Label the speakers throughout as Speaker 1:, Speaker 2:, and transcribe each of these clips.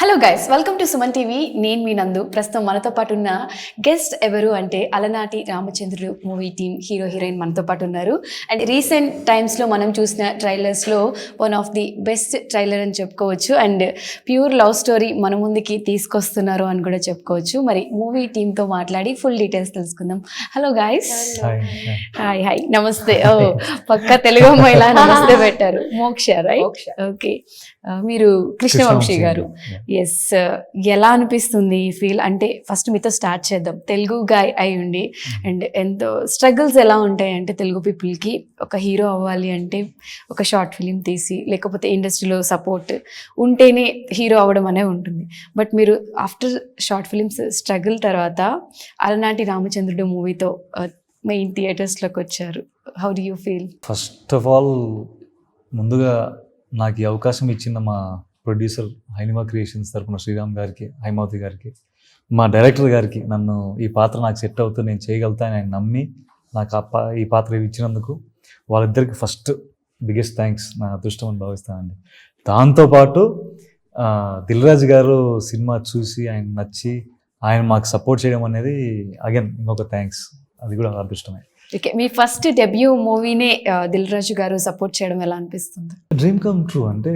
Speaker 1: Hello guys, welcome to Suman TV. నేను మీ నందు. ప్రస్తుతం మనతో పాటు ఉన్న గెస్ట్ ఎవరు అంటే అలనాటి రామచంద్రుడు మూవీ టీమ్ హీరో హీరోయిన్ మనతో పాటు ఉన్నారు. అండ్ రీసెంట్ టైమ్స్లో మనం చూసిన ట్రైలర్స్లో one of the best trailer అని చెప్పుకోవచ్చు. అండ్ ప్యూర్ లవ్ స్టోరీ మన ముందుకి తీసుకొస్తున్నారు అని కూడా చెప్పుకోవచ్చు. మరి మూవీ టీమ్తో మాట్లాడి ఫుల్ డీటెయిల్స్ తెలుసుకుందాం. Hello guys. హాయ్ హాయ్, నమస్తే. ఓ పక్క తెలుగు అమ్మాయిలా నమస్తే పెట్టారు. మోక్ష రైట్? ఓకే, మీరు కృష్ణవంశీ గారు. ఎస్, ఎలా అనిపిస్తుంది ఈ ఫీల్? అంటే ఫస్ట్ మీతో స్టార్ట్ చేద్దాం. తెలుగు గాయ్ అయి ఉండి అండ్ ఎంతో స్ట్రగుల్స్ ఎలా ఉంటాయి అంటే తెలుగు పీపుల్కి ఒక హీరో అవ్వాలి అంటే ఒక షార్ట్ ఫిలిం తీసి లేకపోతే ఇండస్ట్రీలో సపోర్ట్ ఉంటేనే హీరో అవ్వడం అనే ఉంటుంది. బట్ మీరు ఆఫ్టర్ షార్ట్ ఫిలిమ్స్ స్ట్రగుల్ తర్వాత అలనాటి రామచంద్రుడు మూవీతో మెయిన్ థియేటర్స్లోకి వచ్చారు. How do you feel?
Speaker 2: First of all ముందుగా నాకు ఈ అవకాశం ఇచ్చిన మా ప్రొడ్యూసర్ హైనిమా క్రియేషన్స్ తరపున శ్రీరామ్ గారికి, హైమావతి గారికి, మా డైరెక్టర్ గారికి, నన్ను ఈ పాత్ర నాకు సెట్ అవుతుంది, నేను చేయగలుగుతాను ఆయన నమ్మి నాకు ఈ పాత్ర ఇచ్చినందుకు వాళ్ళిద్దరికి ఫస్ట్ బిగ్గెస్ట్ థ్యాంక్స్, నా అదృష్టం అని భావిస్తానండి. దాంతోపాటు దిల్ రాజు గారు సినిమా చూసి ఆయన నచ్చి ఆయన మాకు సపోర్ట్ చేయడం అనేది అగైన్ ఇంకొక థ్యాంక్స్, అది కూడా అదృష్టమే.
Speaker 1: ఓకే, మీ ఫస్ట్ డెబ్యూ మూవీనే దిల్ రాజు గారు సపోర్ట్ చేయడం ఎలా అనిపిస్తుంది?
Speaker 2: డ్రీమ్ కమ్ ట్రూ అంటే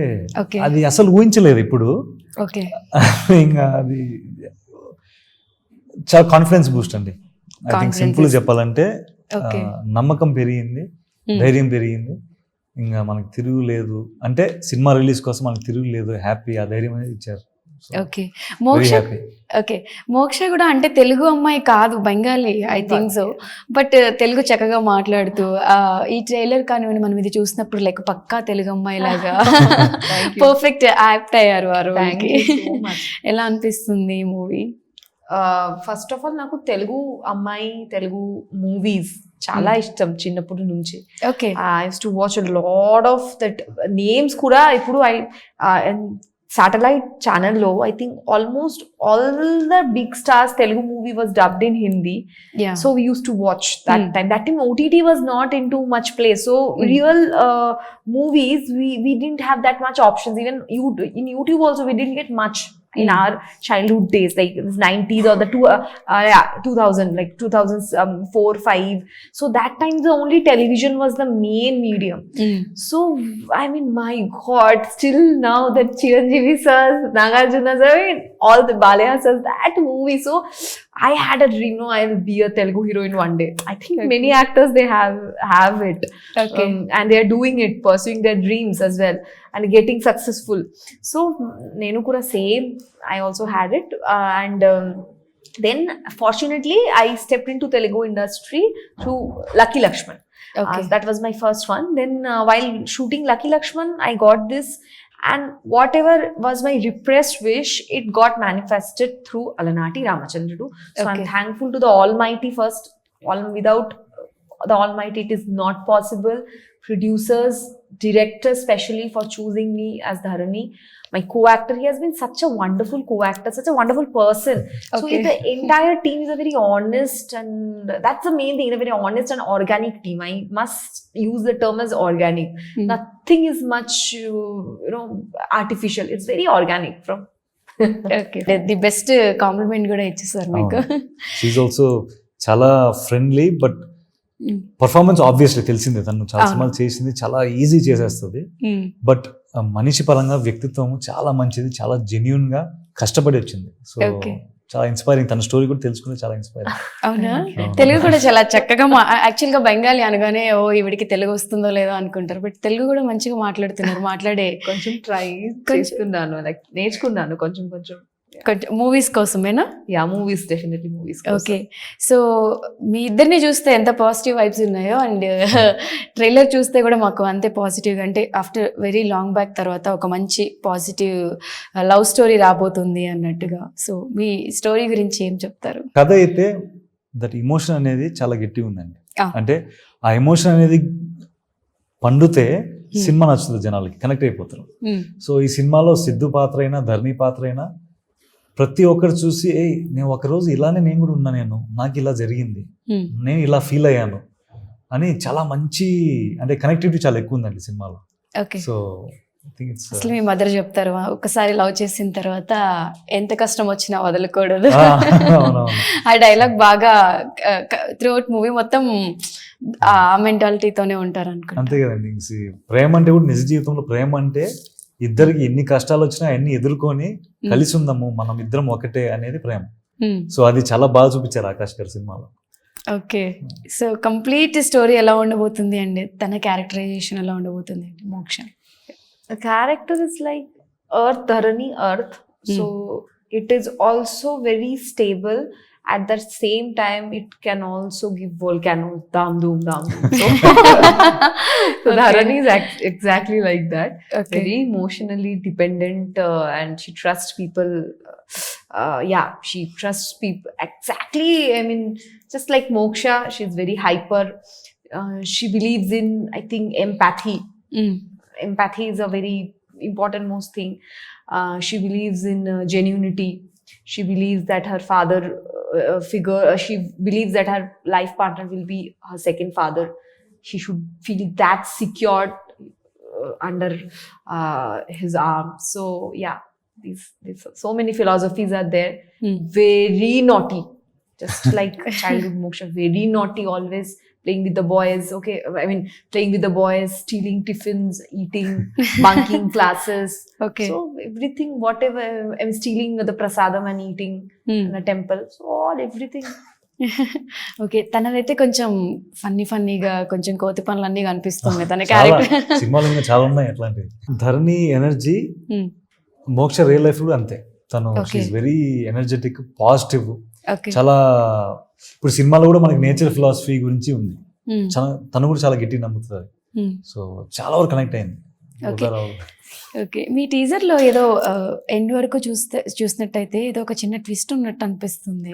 Speaker 2: అది అసలు ఊహించలేదు ఇప్పుడు.
Speaker 1: ఓకే,
Speaker 2: ఇంకా అది చాలా కాన్ఫిడెన్స్ బూస్ట్ అండి. ఐ థింక్ సింపుల్ చెప్పాలంటే నమ్మకం పెరిగింది, ధైర్యం పెరిగింది. ఇంకా మనకి తిరుగులేదు అంటే సినిమా రిలీజ్ కోసం మనకి తిరుగులేదు, హ్యాపీ, ఆ ధైర్యం అనేది ఇచ్చారు.
Speaker 1: ఓకే, మోక్ష. ఓకే, మోక్ష కూడా అంటే తెలుగు అమ్మాయి కాదు, Bengali I think so. But Telugu చక్కగా మాట్లాడుతూ ఈ ట్రైలర్ కానివ్వండి మనం ఇది చూసినప్పుడు లైక్ పక్కా తెలుగు అమ్మాయి లాగా పర్ఫెక్ట్ యాక్ట్ అయ్యారు వారు. ఎలా అనిపిస్తుంది ఈ మూవీ?
Speaker 3: ఫస్ట్ ఆఫ్ ఆల్ నాకు తెలుగు అమ్మాయి, తెలుగు మూవీస్ చాలా ఇష్టం చిన్నప్పటి నుంచి.
Speaker 1: Okay,
Speaker 3: I use to watch lot of that names కూడా. ఇప్పుడు satellite channel lo I think almost all the big stars Telugu movie was dubbed in Hindi.
Speaker 1: Yeah,
Speaker 3: so we used to watch that time. That time OTT was not into much place, so real movies we didn't have that much options. Even in YouTube also we didn't get much in our childhood days, like it was 90s or the 2000, like 2004 5. So that time the only television was the main medium. So I mean, my god, still now that Chiranjeevi sir, Nagarjuna sir, all the Balaya sir, that movie, so I had a dream, no, I'll be a Telugu heroine one day. I think many actors they have it.
Speaker 1: Okay,
Speaker 3: and they are doing it, pursuing their dreams as well and getting successful. So nenu kuda same, I also had it. And then fortunately I stepped into Telugu industry through Lucky Lakshman.
Speaker 1: Okay,
Speaker 3: that was my first one. Then while shooting Lucky Lakshman I got this, and whatever was my repressed wish, it got manifested through Alanati Ramachandrudu. So
Speaker 1: Okay,
Speaker 3: I'm thankful to the Almighty first. Without the Almighty it is not possible. Producers, directors especially for choosing me as Dharani. My co-actor, he has been such a wonderful co-actor, such a wonderful person. So
Speaker 1: Okay,
Speaker 3: the entire team is a very honest, and that's the main thing, a very honest and organic team. I must use the term as organic. Nothing is much artificial. It's very organic from
Speaker 1: okay, the best compliment కూడా ఇచ్చేసారు మీకు.
Speaker 2: She also చాలా friendly, but performance obviously తెలిసిందే, తను చాలా సినిమాలు చేసింది, చాలా ఈజీ చేసేస్తుంది. బట్ మనిషి పరంగా వ్యక్తిత్వం చాలా మంచిది, చాలా జెన్యూన్ గా కష్టపడి వచ్చింది. సో చాలా ఇన్స్పైరింగ్, తన స్టోరీ కూడా తెలుసుకుంటే చాలా ఇన్స్పైరింగ్.
Speaker 1: అవునా? తెలుగు కూడా చాలా చక్కగా యాక్చువల్గా బెంగాలీ అనగానే ఓ ఈవిడికి తెలుగు వస్తుందో లేదో అనుకుంటారు, బట్ తెలుగు కూడా మంచిగా మాట్లాడుతున్నారు. మాట్లాడే
Speaker 3: కొంచెం ట్రై చేస్తున్నాను, లైక్ నేర్చుకున్నాను కొంచెం కొంచెం.
Speaker 1: మూవీస్ కోసమేనా?
Speaker 3: Yeah, movies, definitely movies.
Speaker 1: Okay, so మీ ఇద్దరిని చూస్తే ఎంత పాజిటివ్ వైబ్స్ ఉన్నాయో, అండ్ ట్రైలర్ చూస్తే కూడా మాకు అంతే పాజిటివ్గా, అంటే ఆఫ్టర్ వెరీ లాంగ్ బ్యాక్ తర్వాత ఒక మంచి పాజిటివ్ లవ్ స్టోరీ రాబోతుంది అన్నట్టుగా. సో మీ స్టోరీ గురించి ఏం చెప్తారు?
Speaker 2: కథ అయితే దట్ ఇమోషన్ అనేది చాలా గట్టిగా ఉందండి. అంటే ఆ ఎమోషన్ అనేది పండితే సినిమా నచ్చుతుంది, జనాలకి కనెక్ట్ అయిపోతారు. సో ఈ సినిమాలో సిద్ధు పాత్ర అయినా, ధరణి పాత్ర అయినా ప్రతి ఒక్కరు చూసి నేను ఒకరోజు ఇలానే నేను కూడా ఉన్నా, నాకు ఇలా జరిగింది, నేను ఇలా ఫీల్ అయ్యాను అని చాలా మంచి, అంటే కనెక్టివిటీ చాలా ఎక్కువ ఉందండి సినిమాలో.
Speaker 1: Okay,
Speaker 2: so I think it's
Speaker 1: అసలు మీ మదర్ చెప్తారు ఒకసారి లవ్ చేసిన తర్వాత ఎంత కష్టం వచ్చినా వదలకూడదు.
Speaker 2: అవునవును.
Speaker 1: ఆ డైలాగ్ బాగా త్రూఅవుట్ మూవీ మొత్తం ఆ మెంటాలిటీతోనే ఉంటారు అనుకుంటా.
Speaker 2: అంతే కదండి. ప్రేమ అంటే కూడా నిజ జీవితంలో ప్రేమ అంటే ఇద్దరికి ఎన్ని కష్టాలు వచ్చినా అన్ని ఎదుర్కొని కలిసి ఉందాము, మనం ఇద్దరం ఒకటే అనేది ప్రేమ. సో అది చాలా బాగా చూపించారు ఆకాష్ గారి సినిమాలో.
Speaker 1: ఓకే, సో కంప్లీట్ స్టోరీ ఎలా ఉండబోతుంది అండి, తన క్యారెక్టరైజేషన్ ఎలా ఉండబోతుంది అండి మోక్ష?
Speaker 3: The character is like Earth, Dharani, Earth. So it is also very stable. At the same time, it can also give volcanoes, dam, doom, dam, doom. So
Speaker 1: Okay.
Speaker 3: Dharani is exactly like that.
Speaker 1: Okay.
Speaker 3: Very emotionally dependent, and she trusts people. Yeah, she trusts people. Exactly. I mean, just like Moksha, she's very hyper. She believes in, I think, empathy. Empathy is a very important most thing. She believes in genuinity. She believes that her father figure, she believes that her life partner will be her second father. She should feel that secured under his arm. So yeah, these so many philosophies are there. Very naughty, just like childhood Moksha, very naughty, always playing with the boys. Okay, I mean, playing with the boys, stealing tiffins, eating, bunking classes.
Speaker 1: Okay.
Speaker 3: So everything, whatever, I'm stealing the prasadam and eating in a temple. So all everything.
Speaker 1: Okay, తనదైతే కొంచెం ఫన్నీగా కొంచెం కోతి పనులన్నీ కనిపిస్తుంది తన
Speaker 2: చాలా
Speaker 1: character.
Speaker 2: సినిమాలు ఇంకా చాలా ఉన్నాయి అట్లాంటివి. ధరణి ఎనర్జీ మోక్ష రియల్ లైఫ్ కూడా అంతే. తను
Speaker 1: Okay.
Speaker 2: Very energetic, positive.
Speaker 1: Okay.
Speaker 2: చాలా ఇప్పుడు సినిమాలో కూడా మనకి నేచర్ ఫిలాసఫీ గురించి ఉంది. తను కూడా చాలా గట్టిగా నమ్ముతుంది. సో చాలా వరకు కనెక్ట్ అయింది.
Speaker 1: Okay. ఓకే, మీ టీజర్ లో ఏదో ఎండ్ వరకు చూసినట్టయితే ఏదో ఒక చిన్న ట్విస్ట్ ఉన్నట్టు అనిపిస్తుంది.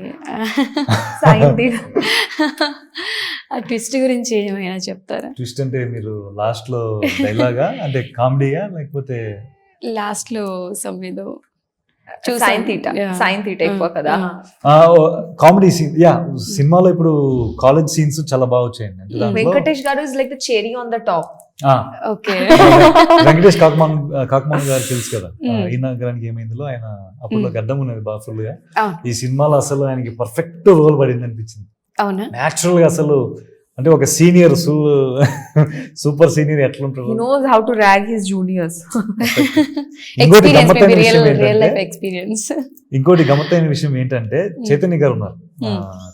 Speaker 1: ఆ ట్విస్ట్ గురించి ఏమైనా చెప్తారా?
Speaker 2: ట్విస్ట్ అంటే మీరు లాస్ట్ లో డైలాగా అంటే కామెడీగా లేకపోతే
Speaker 1: లాస్ట్ లో సమ్మిదో
Speaker 3: Sign theta ఎక్కువ కదా.
Speaker 2: కామెడీ సీన్, యా సినిమాలో ఇప్పుడు కాలేజ్ సీన్స్ చాలా బాగా వచ్చాయండి. అంటే దాంట్లో
Speaker 3: Venkatesh garu is like the cherry on the top.
Speaker 1: Okay.
Speaker 2: Venkatesh Kakumanu గారు తెలుసు కదా, ఈయన గారికి ఏమైందిలో ఆయన అప్పుడు గడ్డం ఉన్నది బాగా ఫుల్ గా. ఈ సినిమాలో అసలు ఆయనకి పర్ఫెక్ట్ రోల్ పడింది అనిపించింది.
Speaker 1: అవునా?
Speaker 2: న్యాచురల్ గా అసలు అంటే ఒక సీనియర్ సూపర్ సీనియర్ ఎట్లా ఉంటారు.
Speaker 3: He knows how to rag his juniors.
Speaker 2: ఇంకోటి
Speaker 1: ఎక్స్పీరియన్స్,
Speaker 2: గమ్మత్తైన
Speaker 1: మేబీ
Speaker 2: విషయం
Speaker 1: రియల్ లైఫ్
Speaker 2: ఏంటంటే
Speaker 1: ఎక్స్పీరియన్స్.
Speaker 2: ఇంకోటి గమ్మత్తైన విషయం ఏంటంటే చైతన్య గారు ఉన్నారు.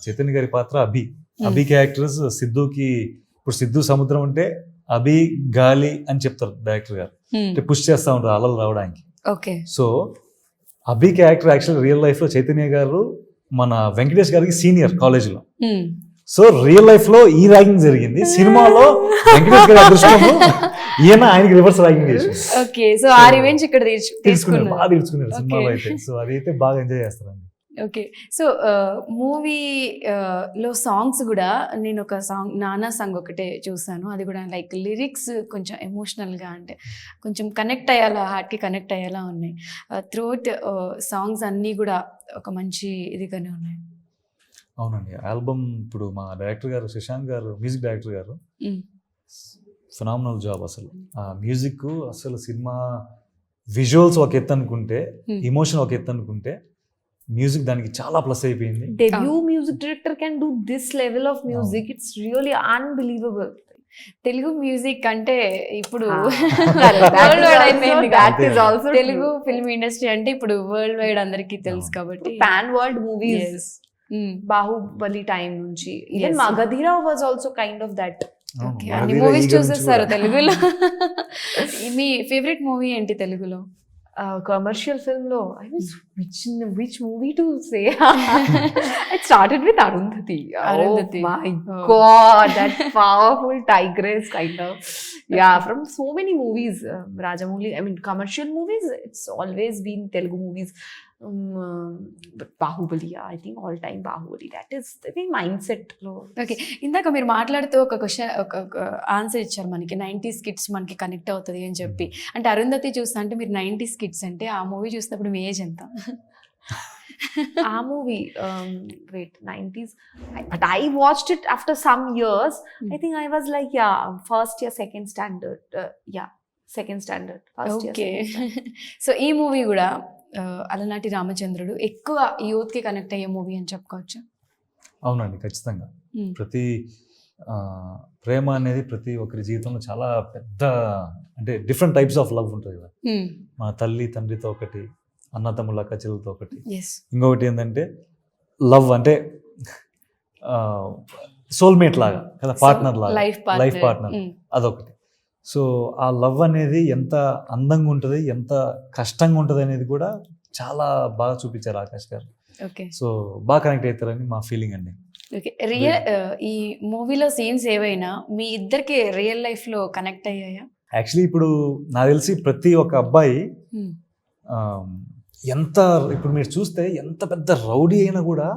Speaker 2: చైతన్య గారి పాత్ర అభి క్యారెక్టర్స్ సిద్ధుకి, ఇప్పుడు సిద్ధు సముద్రం అంటే అభి గాలి అని చెప్తారు డైరెక్టర్ గారు. అంటే పుష్ చేస్తా ఉంటారు అలలు రావడానికి.
Speaker 1: ఓకే.
Speaker 2: సో అభి క్యారెక్టర్ యాక్చువల్ రియల్ లైఫ్ లో చైతన్య గారు మన వెంకటేష్ గారికి సీనియర్ కాలేజ్ లో. సో రియల్ లైఫ్ లో ఈ ర్యాగింగ్ జరిగింది, సినిమాలో వెంకటేష్ గారి అదృష్టము ఈయన ఆయనకి రివర్స్ ర్యాగింగ్ చేసి.
Speaker 1: ఓకే, సో ఆ రివెంజ్ ఇక్కడ
Speaker 2: తీసుకున్నారు, బాగా తీసుకున్నారు
Speaker 1: Okay.
Speaker 2: సినిమాలో అయితే. సో అదైతే బాగా ఎంజాయ్ చేస్తారండి.
Speaker 1: ఓకే, సో మూవీ లో సాంగ్స్ కూడా నేను ఒక సాంగ్ నానా సాంగ్ ఒకటే చూసాను. అది కూడా లైక్ లిరిక్స్ కొంచెం ఎమోషనల్గా, అంటే కొంచెం కనెక్ట్ అయ్యేలా, హార్ట్కి కనెక్ట్ అయ్యేలా ఉన్నాయి. త్రూఅవుట్ సాంగ్స్ అన్నీ కూడా ఒక మంచి ఇదిగానే ఉన్నాయి.
Speaker 2: అవునండి, ఆల్బమ్ ఇప్పుడు మా డైరెక్టర్ గారు శశాంక్ గారు, మ్యూజిక్ డైరెక్టర్ గారు, ఫినామినల్ జాబ్. అసలు ఆ మ్యూజిక్, అసలు సినిమా విజువల్స్ ఒక ఎత్తు అనుకుంటే, ఇమోషన్ ఒక ఎత్తు అనుకుంటే, మ్యూజిక్ దానికి చాలా ప్లస్ అయిపోయింది.
Speaker 3: Debut music director can do this level of music. It's really unbelievable.
Speaker 1: Telugu music అంటే ఇప్పుడు
Speaker 3: That is also
Speaker 1: Telugu film industry అంటే ఇప్పుడు వరల్డ్ వైడ్ అందరికీ తెలుసు కాబట్టి
Speaker 3: pan world movies.
Speaker 1: Yes.
Speaker 3: Bahubali time nunchi. Even
Speaker 1: Yes.
Speaker 3: Magadhira was also kind of that.
Speaker 1: Okay, అన్ని movies చూసేస్తారు తెలుగులో. మీ favourite movie ఏంటి తెలుగులో?
Speaker 3: Commercial film lo, I was which movie to say? I started with Arundhati.
Speaker 1: Arundhati.
Speaker 3: Oh my
Speaker 1: Oh.
Speaker 3: god, that powerful tigress kind of. Yeah, from so many movies. Rajamouli, I mean commercial movies, it's always been Telugu movies. But Bahubali, yeah, I think all time Bahubali. That is the mindset lo.
Speaker 1: Okay, ఇందాక మీరు మాట్లాడుతూ ఒక question, ఒక answer ఇచ్చారు మనకి, 90s kids మనకి connect అవుతుంది అని చెప్పి. అంటే అరుంధతి చూస్తా అంటే మీరు 90s కిడ్స్ అంటే ఆ మూవీ చూసినప్పుడు మీ ఏజ్ ఎంత?
Speaker 3: Our movie, wait, 90s. But I watched it after some years. I think I was like, yeah, first year, second standard. Yeah. second standard. First year,
Speaker 1: okay
Speaker 3: second standard.
Speaker 1: So ఈ movie కూడా అలనాటి రామచంద్రుడు ఎక్కువ youth కి connect అయ్యే movie అని చెప్పుకోవచ్చు.
Speaker 2: అవునండి, ఖచ్చితంగా.
Speaker 1: Hmm.
Speaker 2: ప్రతి ప్రేమ అనేది ప్రతి ఒక్కరి జీవితంలో చాలా పెద్ద, అంటే డిఫరెంట్ టైప్స్ ఆఫ్ లవ్ ఉంటుంది కదా. మన తల్లి తండ్రితో ఒకటి, అన్నతమ్ముళ్ళ అక్క చెల్లెలతో ఒకటి,
Speaker 1: ఎస్
Speaker 2: ఇంకొకటి ఏంటంటే లవ్ అంటే సోల్మేట్ లాగా కదా, పార్ట్నర్ లాగా,
Speaker 1: లైఫ్
Speaker 2: లైఫ్ పార్ట్నర్, అదొకటి. సో ఆ లవ్ అనేది ఎంత అందంగా ఉంటుంది, ఎంత కష్టంగా ఉంటుంది అనేది కూడా చాలా బాగా చూపించారు ఆకాష్ గారు.
Speaker 1: ఓకే
Speaker 2: సో బాగా కనెక్ట్ అవుతారని మా ఫీలింగ్ అండి.
Speaker 1: ఓకే ఈ మూవీలో సీన్స్ ఏవైనా మీ ఇద్దరికి రియల్ లైఫ్ లో కనెక్ట్ అయ్యాయా?
Speaker 2: యాక్చువల్లీ ఇప్పుడు నాకు తెలిసి ప్రతి ఒక్క అబ్బాయి ఎంత, ఇప్పుడు మీరు చూస్తే ఎంత పెద్ద రౌడీ అయినా కూడా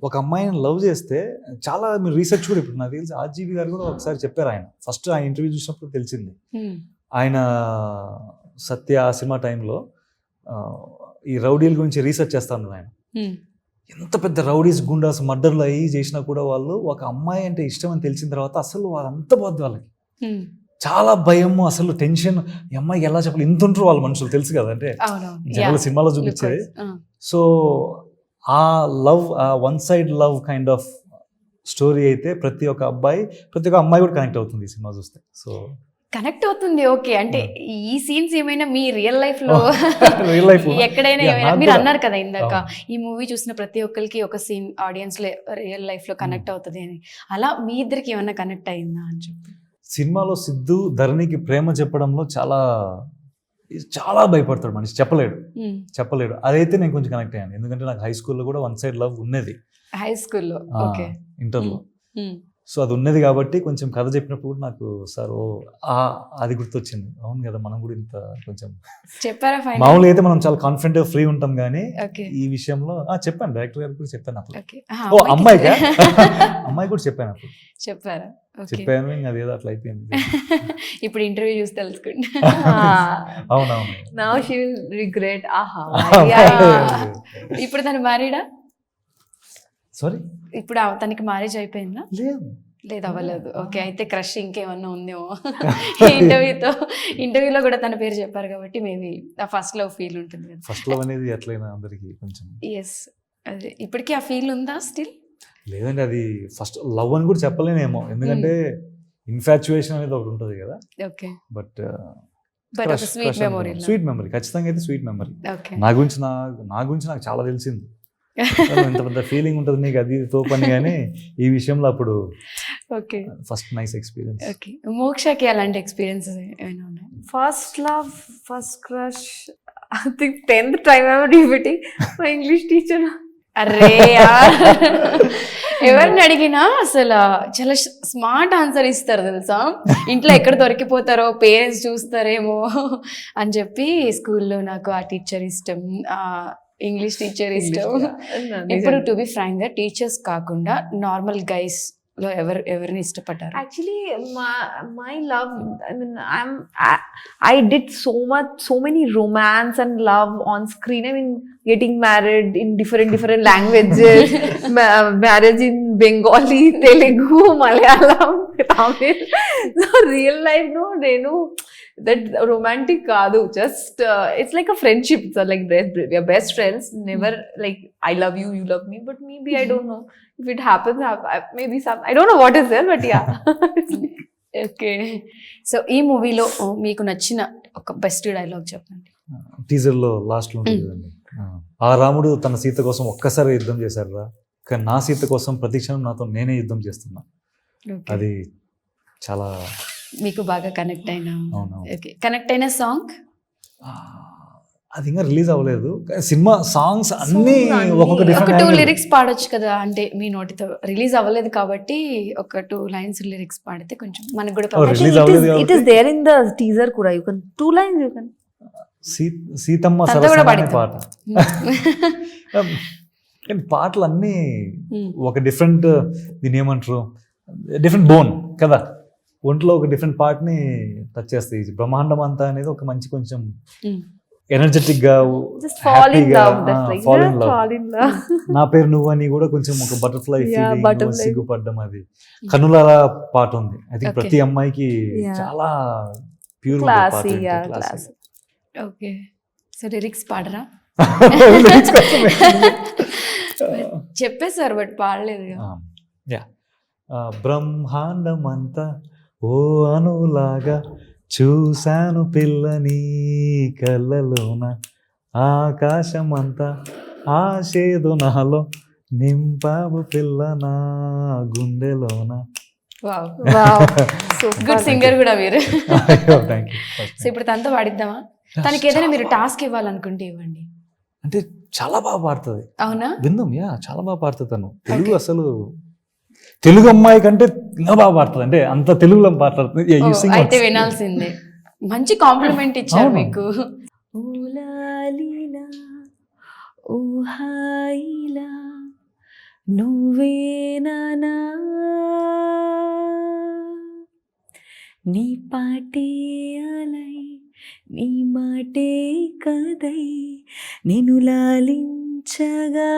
Speaker 2: ఒక అమ్మాయిని లవ్ చేస్తే చాలా, మీరు రీసెర్చ్ కూడా ఇప్పుడు నాకు తెలిసి ఆర్జీవి గారు కూడా ఒకసారి చెప్పారు, ఆయన ఫస్ట్ ఆయన ఇంటర్వ్యూ చూసినప్పుడు తెలిసింది. ఆయన సత్య ఆ సినిమా టైంలో ఈ రౌడీల గురించి రీసెర్చ్ చేస్తా ఉన్నారు ఆయన. ఎంత పెద్ద రౌడీస్, గుండాస్, మర్డర్లు అయ్యి చేసినా కూడా వాళ్ళు ఒక అమ్మాయి అంటే ఇష్టం అని తెలిసిన తర్వాత అసలు వాళ్ళంతా పోద్ది, వాళ్ళకి చాలా భయం, అసలు టెన్షన్, ఈ అమ్మాయికి ఎలా చెప్పాలి, ఇంత ఉంటారు వాళ్ళ మనుషులు, తెలుసు కదా, అంటే జనాల సినిమాలో చూపించేది. సో ఆ లవ్, ఆ one side love kind of story అయితే ప్రతి ఒక్క అబ్బాయి, ప్రతి ఒక్క అమ్మాయి కూడా కనెక్ట్ అవుతుంది ఈ సినిమా చూస్తే. సో
Speaker 1: కనెక్ట్ అవుతుంది. ఓకే, అంటే ఈ సీన్స్ ఏమైనా మీ రియల్ లైఫ్ లో
Speaker 2: రియల్ లైఫ్
Speaker 1: ఎక్కడైనా ఏమైనా, మీరు అన్నారు కదా ఇందాక ఈ మూవీ చూసిన ప్రతి ఒక్కరికి ఒక సీన్ ఆడియన్స్ లో రియల్ లైఫ్ లో కనెక్ట్ అవుతుంది అని, అలా మీ ఇద్దరికి ఏమైనా కనెక్ట్ అయిందా అని చెప్పి?
Speaker 2: సినిమాలో సిద్ధు ధరణికి ప్రేమ చెప్పడంలో చాలా చాలా భయపడతాడు మనిషి, చెప్పలేడు. అదైతే నేను కొంచెం కనెక్ట్ అయ్యాను, ఎందుకంటే నాకు హై స్కూల్లో కూడా వన్ సైడ్ లవ్ ఉన్నది,
Speaker 1: హై స్కూల్లో, ఓకే,
Speaker 2: ఇంటర్లో. సో అది ఉన్నది కాబట్టి కొంచెం కథ చెప్పినప్పుడు కూడా నాకు సార్ అది గుర్తొచ్చింది, అవును కదా మనం కూడా ఇంత కొంచెం
Speaker 1: చెప్పారా?
Speaker 2: మామూలుగా అయితే మనం చాలా కాన్ఫిడెంట్ గా ఫ్రీ ఉంటాం, కానీ
Speaker 1: ఓకే
Speaker 2: ఈ విషయంలో చెప్పాను, డైరెక్టర్ గారికి కూడా చెప్పాను అప్పుడు.
Speaker 1: ఓకే
Speaker 2: అమ్మాయిగా అమ్మాయి కూడా చెప్పాను అప్పుడు,
Speaker 1: చెప్పారా?
Speaker 2: చెప్పాను, ఇంకా అదేదో అట్లా అయిపోయింది.
Speaker 1: ఇప్పుడు ఇంటర్వ్యూ చూసి తెలుసుకోండి.
Speaker 2: అవునవును.
Speaker 3: Now she will regret.
Speaker 1: ఇప్పుడు తను మ్యారీడా?
Speaker 2: సారీ,
Speaker 1: ఇప్పుడు తనకి మ్యారేజ్ అయిపోయిందా? లేదు, అవ్వలేదు. ఓకే, అయితే క్రష్ ఇంకేమన్నా ఉందేమో. ఇంటర్వ్యూలో కూడా తన పేరు చెప్పారు కాబట్టి మేబీ ఆ ఫస్ట్ లవ్ ఫీల్ ఉంటుంది కదా.
Speaker 2: ఫస్ట్ లవ్ అనేది ఎట్లయినా అందరికి కొంచెం.
Speaker 1: ఎస్, అదే ఇప్పటికీ ఆ ఫీల్ ఉందా స్టిల్?
Speaker 2: లేదండి, అది ఫస్ట్ లవ్ అని కూడా చెప్పలేనేమో, ఎందుకంటే ఇన్ఫాచ్యుయేషన్ అనేది ఒకటి ఉంటుంది కదా.
Speaker 1: ఓకే,
Speaker 2: బట్
Speaker 1: స్వీట్
Speaker 2: మెమరీ ఖచ్చితంగా అయితే స్వీట్ మెమరీ.
Speaker 1: ఓకే,
Speaker 2: నా గురించి నాకు చాలా తెలిసింది, ఎంత పెద్ద ఫీలింగ్ ఉంటుంది నీకు, అది తోపని, కానీ ఈ విషయంలో అప్పుడు
Speaker 1: okay
Speaker 2: first nice experience.
Speaker 1: Okay, మోక్షకి అలాంటి ఎక్స్పీరియన్సెస్ ఏమైనా ఉన్నాయి?
Speaker 3: First love, first crush. I think 10th time I'm repeating my English teacher.
Speaker 1: అరే ఎవరిని అడిగినా అసలు చాలా స్మార్ట్ ఆన్సర్ ఇస్తారు తెలుసా. ఇంట్లో ఎక్కడ దొరికిపోతారో పేరెంట్స్ చూస్తారేమో అని చెప్పి, స్కూల్లో నాకు ఆ టీచర్ ఇష్టం, ఇంగ్లీష్ టీచర్ ఇష్టం. ఇప్పుడు టు బి ఫ్రాంక్ గా టీచర్స్ కాకుండా నార్మల్ గైస్ లో ఎవరిని ఇష్టపడ్డారు?
Speaker 3: Actually, my love, I mean, I did so many romance and love on screen. I mean, getting married in different languages, marriage in Bengali, Telugu, Malayalam, Tamil. So real life, no, Renu, that romantic kaadu, just it's like a friendship. So like we are best friends, never like I love you, you love me, but maybe I don't know if it happens, maybe some, I don't know what is there, but yeah.
Speaker 1: Okay, so ఈ మూవీలో మీకు నచ్చిన ఒక best dialogue చెప్పండి.
Speaker 2: Teaser లో last లో ఉంటుంది కదండి, ఆ రాముడు తన సీత కోసం ఒక్కసారి యుద్ధం చేశారు రా, కానీ నా సీత కోసం ప్రతి క్షణం నాతో నేనే యుద్ధం చేస్తున్నా. అది చాలా
Speaker 1: మీకు బాగా కనెక్ట్ అయినా,
Speaker 2: అవునవును.
Speaker 1: ఓకే, కనెక్ట్ అయిన సాంగ్?
Speaker 2: అది ఇంకా రిలీజ్ అవ్వలేదు, సినిమా సాంగ్స్ అన్ని ఒక్కొక్క
Speaker 1: ఒక
Speaker 2: డిఫరెంట్
Speaker 1: 2 లిరిక్స్ పాడొచ్చు కదా, అంటే మీ నోటితో. రిలీజ్ అవ్వలేదు కాబట్టి ఒక 2 లైన్స్ లిరిక్స్ పాడితే కొంచెం మనకు కూడా
Speaker 2: రిలీజ్ అవ్వలేదు.
Speaker 3: It is there in the teaser kuda, you can 2 lines you can.
Speaker 2: Seethamma
Speaker 1: తంత కూడా
Speaker 2: సరసన అనే పాట. కానీ పాటలు అన్నీ ఒక డిఫరెంట్, దీని ఏమంటారు, డిఫరెంట్ బోన్ కదా, ఒంట్లో ఒక డిఫరెంట్ పార్ట్ని టచ్ చేస్తాయి. బ్రహ్మాండం అంతా అనేది ఒక మంచి కొంచెం ఎనర్జెటిక్ గా,
Speaker 3: Just fall in love,
Speaker 2: హ్యాపీగా,
Speaker 3: that's like
Speaker 2: fall in love.
Speaker 3: fall in love.
Speaker 2: నా పేరు నువ్వు అని కూడా కొంచెం ఒక బటర్ఫ్లై
Speaker 3: Yeah,
Speaker 2: ఫీలింగ్,
Speaker 3: butterfly.
Speaker 2: సిగ్గుపడ్డం, అది కనుల పాట ఉంది. I think
Speaker 1: Okay.
Speaker 2: ప్రతి అమ్మాయికి
Speaker 3: Yeah.
Speaker 2: చాలా pure
Speaker 3: Classy, yeah, classy.
Speaker 1: Okay. So lyrics పాడరా? చెప్పేశారు బట్ పాడలేదుగా.
Speaker 2: యా బ్రహ్మాండమంతా ఓ అనులాగా చూశాను పిల్లని కళ్ళలోన, ఆకాశమంతా ఆశేదు నాలో నింపావు పిల్ల నా గుండెలోన.
Speaker 1: Wow,
Speaker 3: Super.
Speaker 1: గుడ్ సింగర్ కూడా మీరు.
Speaker 2: Thank you.
Speaker 1: సో ఇప్పుడు తనతో పాడిద్దామా? తనకి ఏదైనా మీరు టాస్క్ ఇవ్వాలనుకుంటే ఇవ్వండి.
Speaker 2: అంటే చాలా బాగా పాడుతుంది,
Speaker 1: అవునా?
Speaker 2: విందాం. చాలా బాగా పాడుతుంది తను. తెలుగు అసలు తెలుగు అమ్మాయి కంటే ఇంకా బాగా పాడుతుంది, అంటే అంత తెలుగులో పాడుతుంది.
Speaker 1: ఓ, అయితే వినాల్సిందే. మంచి కాంప్లిమెంట్ ఇచ్చారు
Speaker 2: అవును.
Speaker 1: మీకు.
Speaker 3: ఊలాలీలా ఊహాయిలా నువ్వేనా నీ పాటే అలై నీ మాటే కదై నిన్ను లాలించగా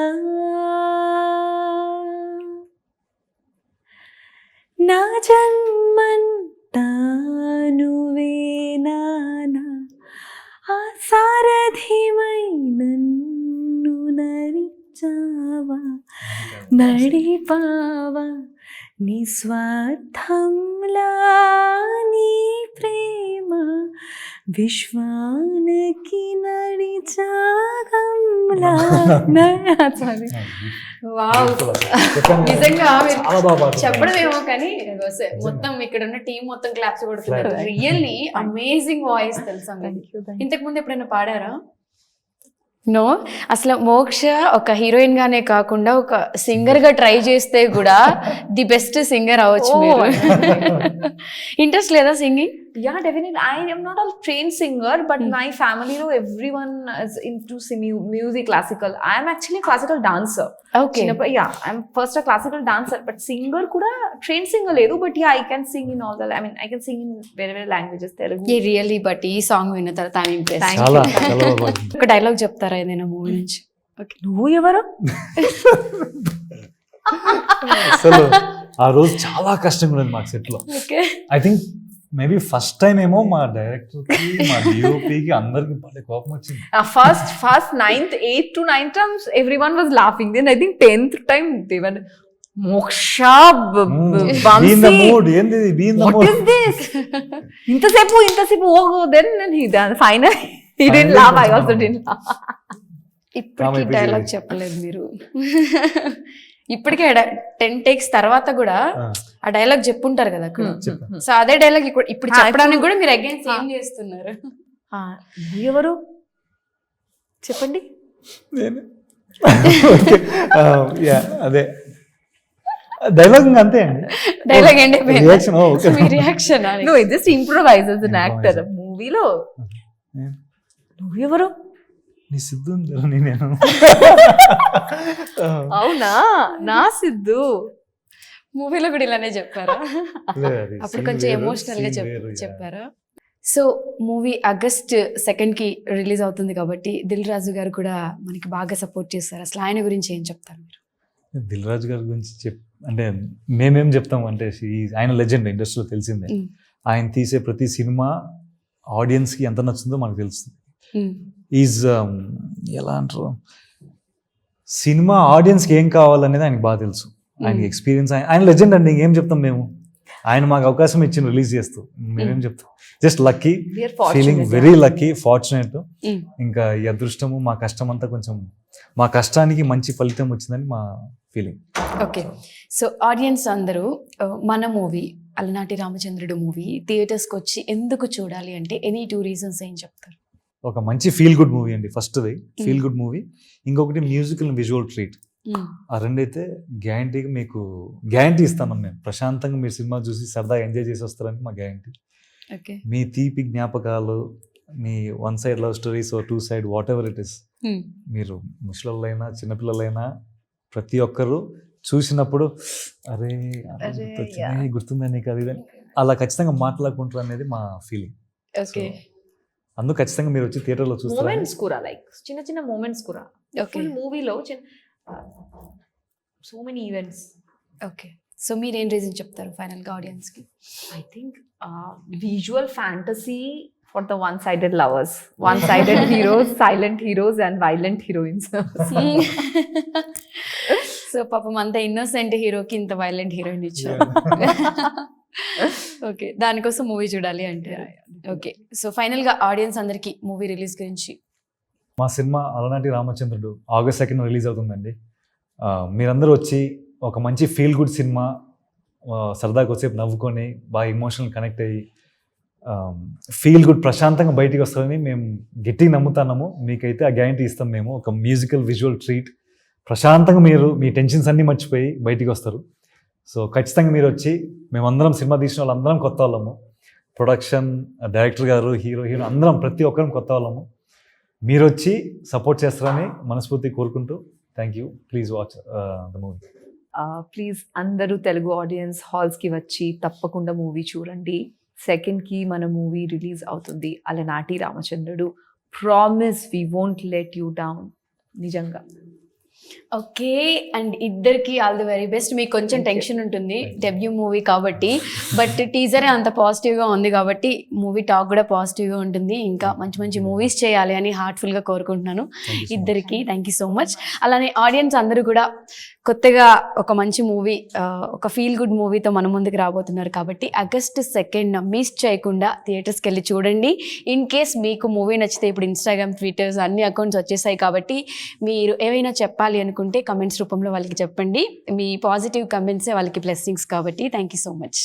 Speaker 3: నా జన్మంతా నువ్వేనా ఆ సారథివై నన్ను నడిచావా నడిపావా నిస్వార్థంలా నీ ప్రేమ విశ్వానికి నడిచాగంలా.
Speaker 1: వావ్,
Speaker 2: చెప్పండి.
Speaker 1: నిజంగా మీరు
Speaker 2: చాలా బాగా పాడుతుంది.
Speaker 1: చెప్పడమేమో కానీ మొత్తం ఇక్కడ ఉన్న టీం మొత్తం క్లాప్స్ కొడుతున్నారు. రియల్లీ అమేజింగ్ వాయిస్ తెలుసా మీకు? ఇంతకు ముందు ఎప్పుడైనా పాడారా? నో. అసలు మోక్ష ఒక హీరోయిన్ గానే కాకుండా ఒక సింగర్ గా ట్రై చేస్తే కూడా ది బెస్ట్ సింగర్ అవ్వచ్చు మీరు. ఇంట్రెస్ట్ లేదా singing?
Speaker 3: Yeah, definitely. I am not a trained singer, but my family, everyone is into music, classical. I am actually a classical dancer.
Speaker 1: Okay.
Speaker 3: Yeah, I'm first a classical dancer, but singer kuda trained singer ledu. But yeah, I can sing in all the. I mean, I can sing in very languages. Telugu.
Speaker 1: Really but ఈ song విన్న తర్వాత I'm impressed.
Speaker 3: Thank
Speaker 2: చాలా చాలా బాగా పాడుతుంది.
Speaker 1: ఒక dialogue చెప్తారా ఏదైనా మూవీ నుంచి?
Speaker 3: నువ్వు ఎవరు?
Speaker 2: అసలు ఆ రోజు చాలా కష్టంగా ఉంది మాకు సెట్ లో.
Speaker 1: Okay.
Speaker 2: I think maybe first time ఏమో మా డైరెక్టర్ కి మా డిఓపికి అందరికి భలే కోపం వచ్చింది.
Speaker 3: First 8th to 9th times everyone was laughing. Then I think 10th time they were Moksha,
Speaker 2: Be in the mood. ఏంది be in the
Speaker 3: what
Speaker 2: mood?
Speaker 3: is this? ఇంతసేపు oh then he done finally he didn't laugh. I also didn't laugh.
Speaker 1: ఇప్పటికి dialogue చెప్పలేదు మీరు. ఇప్పటికే 10 takes తర్వాత కూడా ఆ dialogue చెప్పుంటారు కదా అక్కడ. సో అదే డైలాగ్ ఇప్పుడు చెప్పడానికి కూడా మీరు అగైన్ సేమ్ చేస్తున్నారు.
Speaker 3: ఎవరు చెప్పండి?
Speaker 2: అదే డైలాగ్ అంతే అండి.
Speaker 1: డైలాగ్ ఏంటి?
Speaker 2: Reaction
Speaker 1: me reaction?
Speaker 3: No, it just improvise as an actor. మూవీలో నువ్వు ఎవరు?
Speaker 2: నీ సిద్ధు నేను.
Speaker 3: అవునా, నా సిద్ధు.
Speaker 1: మూవీలో కూడా ఇలానే చెప్పారా? అప్పుడు కొంచెం ఎమోషనల్ గా చెప్పారా? సో మూవీ August 2 కి రిలీజ్ అవుతుంది కాబట్టి దిల్ రాజు గారు కూడా మనకి బాగా సపోర్ట్ చేస్తారు. అసలు ఆయన గురించి ఏం చెప్తారు మీరు?
Speaker 2: దిల్ రాజు గారి గురించి అంటే మేమేం చెప్తాం అంటే ఆయన లెజెండ్, ఇండస్ట్రీలో తెలిసిందే. ఆయన తీసే ప్రతి సినిమా ఆడియన్స్కి ఎంత నచ్చుతుందో మనకు తెలుస్తుంది. ఈజ్ ఎలా అంటారు, సినిమా ఆడియన్స్కి ఏం కావాలనేది ఆయనకి బాగా తెలుసు. ఆయనకి ఎక్స్పీరియన్స్, ఆయన లెజెండ్ అండి. ఇంకేం చెప్తాం మేము? ఆయన మాకు అవకాశం ఇచ్చి రిలీజ్ చేస్తూ మేమేం చెప్తాం? Just lucky, feeling very lucky, fortunate. ఇంకా ఈ అదృష్టము, మా కష్టం అంతా కొంచెం, మా కష్టానికి మంచి ఫలితం వచ్చిందని మా ఫీలింగ్.
Speaker 1: ఓకే. సో ఆడియన్స్ అందరూ మన మూవీ అలనాటి రామచంద్రుడు మూవీ థియేటర్స్కి వచ్చి ఎందుకు చూడాలి అంటే ఎనీ 2 reasons ఏం చెప్తారు?
Speaker 2: ఒక మంచి ఫీల్ గుడ్ మూవీ అండి, ఫస్ట్ది ఫీల్ గుడ్ మూవీ. ఇంకొకటి మ్యూజికల్ అండ్ విజువల్ ట్రీట్. ఆ రెండైతే గ్యారంటీగా మీకు గ్యారంటీ ఇస్తాను మేము. ప్రశాంతంగా మీరు సినిమా చూసి సరదాగా ఎంజాయ్ చేసి వస్తారని మా గ్యారంటీ.
Speaker 1: ఓకే.
Speaker 2: మీ తీపి జ్ఞాపకాలు, మీ 1 side love stories, 2 side what ever it is, మీరు ముసలోళ్ళైనా చిన్నపిల్లలైనా ప్రతి ఒక్కరు చూసినప్పుడు అరే గుర్తుందా నీకు అది అలా ఖచ్చితంగా మాట్లాడుకుంటారు అనేది మా ఫీలింగ్.
Speaker 1: ఓకే.
Speaker 2: అందుకు ఖచ్చితంగా మీరు వచ్చి థియేటర్లో చూస్తారు.
Speaker 3: మూమెంట్స్ కూడా లైక్ చిన్న చిన్న మూమెంట్స్ కూడా. ఓకే. మూవీలో so many events.
Speaker 1: Okay. So మీరేం రీజన్ చెప్తారు ఫైనల్గా ఆడియన్స్కి?
Speaker 3: I think visual fantasy for the one-sided lovers. One-sided heroes, silent heroes, and violent heroines.
Speaker 1: So పాపం అంత ఇన్నోసెంట్ హీరోకి ఇంత వైలెంట్ హీరోయిన్ ఇచ్చారు. ఓకే, దానికోసం మూవీ చూడాలి అంటే. ఓకే, సో ఫైనల్గా ఆడియన్స్ అందరికీ మూవీ రిలీజ్ గురించి.
Speaker 2: మా సినిమా అలనాటి రామచంద్రుడు August 2nd రిలీజ్ అవుతుందండి. మీరందరూ వచ్చి ఒక మంచి ఫీల్ గుడ్ సినిమా సరదాగా వచ్చేపు నవ్వుకొని బాగా ఎమోషనల్ కనెక్ట్ అయ్యి ఫీల్ గుడ్ ప్రశాంతంగా బయటికి వస్తారని మేము గట్టిగా నమ్ముతున్నాము. మీకైతే ఆ గ్యారంటీ ఇస్తాం మేము. ఒక మ్యూజికల్ విజువల్ ట్రీట్, ప్రశాంతంగా మీరు మీ టెన్షన్స్ అన్నీ మర్చిపోయి బయటికి వస్తారు. సో ఖచ్చితంగా మీరు వచ్చి, మేమందరం సినిమా తీసిన వాళ్ళందరం కొత్త వాళ్ళము, ప్రొడక్షన్ డైరెక్టర్ గారు, హీరో అందరం ప్రతి ఒక్కరం కొత్త వాళ్ళము. మీరు వచ్చి సపోర్ట్ చేస్తారని మనస్ఫూర్తి కోరుకుంటూ thank you. Please watch the movie.
Speaker 3: Please అందరూ తెలుగు ఆడియన్స్ హాల్స్కి వచ్చి తప్పకుండా మూవీ చూడండి. 2nd మన మూవీ రిలీజ్ అవుతుంది, Alanati Ramachandrudu. Promise we won't let you down. నిజంగా.
Speaker 1: ఓకే, అండ్ ఇద్దరికి ఆల్ ది వెరీ బెస్ట్. మీకు కొంచెం టెన్షన్ ఉంటుంది డెబ్యూ మూవీ కాబట్టి, బట్ టీజరే అంత పాజిటివ్గా ఉంది కాబట్టి మూవీ టాక్ కూడా పాజిటివ్గా ఉంటుంది. ఇంకా మంచి మంచి మూవీస్ చేయాలి అని హార్ట్ఫుల్గా కోరుకుంటున్నాను ఇద్దరికి. Thank you so much. అలానే ఆడియన్స్ అందరూ కూడా కొత్తగా ఒక మంచి మూవీ, ఒక ఫీల్ గుడ్ మూవీతో మన ముందుకు రాబోతున్నారు కాబట్టి August 2nd మిస్ చేయకుండా థియేటర్స్కి వెళ్ళి చూడండి. ఇన్ కేస్ మీకు మూవీ నచ్చితే ఇప్పుడు Instagram, Twitter అన్ని అకౌంట్స్ వచ్చేసాయి కాబట్టి మీరు ఏమైనా చెప్పాలి అనుకుంటే కమెంట్స్ రూపంలో వాళ్ళకి చెప్పండి. మీ పాజిటివ్ కమెంట్సే వాళ్ళకి బ్లెస్సింగ్స్ కాబట్టి థ్యాంక్ యూ సో మచ్.